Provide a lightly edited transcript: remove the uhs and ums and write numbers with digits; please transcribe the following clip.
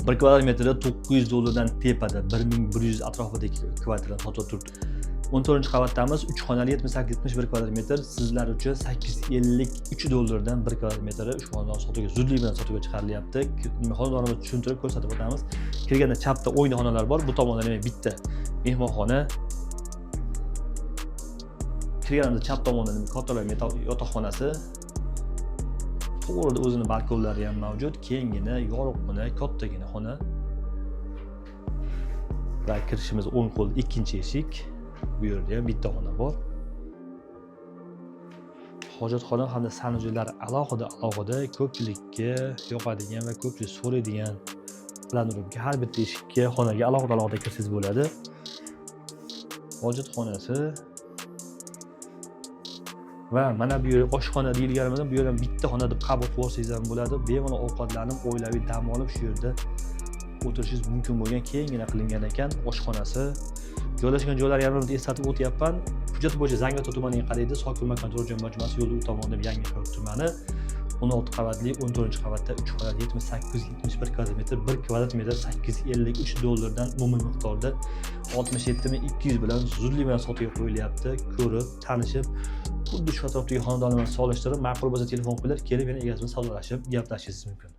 1 kvadrat metrda $900 dan tepada 1100 atrofidagi kvartirani sotib turibdi. 14-qavatdamiz, 3 xonali 78-71 kvadrat metr, sizlar uchun $853 dan 1 kvadrat metri ushbu xonadon sotuvga zudlik bilan sotuvga chiqarilyapti. Xonadonimizni tushuntirib ko'rsatib o'tamiz. Kirganda chapda o'yinxonalar bor, bu tomonda demak bitta mehmonxona. Kirganimizda chap tomonda kattalar yotoqxonasi. To'g'rida o'zini balkonlari ham mavjud. Kengina, yorug'gina, kattagina xona. Va kirishimiz o'ng qo'l ikkinchi eshik. Bu yerda ham bitta xona bor. Hojatxona hamda sanujelar alohida ko'pchilikka yoqadigan va ko'pchilik so'raydigan planировка har bitta eshikka, xonaga alohida kirsangiz bo'ladi. Hojatxonasi va mana bu yer oshxona deyilganimizda bu yer ham bitta xona deb qabul qilib olsangiz ham bo'ladi. Bemalol ovqatlanib, oilaviy dam olib shu yerda o'tirishingiz mumkin bo'lgan kengina qilingan ekan oshxonasi. Joylashgan joylari ham eslatib o'tyapman. Hujjat bo'yicha Zangiota tumaniga qaraydi. Sokin makon turar-joy majmuasi yo'l u tomonda Yangiqo'rg'on tumani. 16 qavatli 14-qavatda 3 xonali 7871 kvadrat metr, 1 kvadrat metr $853 dan umumiy miqdorda 67200 bilan zudlik bilan sotuvga qo'yilyapti. Ko'rib, tanishib, xuddi shu atrofdagi xonadonlarni solishtirib, ma'qul bo'lsa telefon qilib, kelib yana egasi bilan savdolashib, gaplashishingiz mumkin.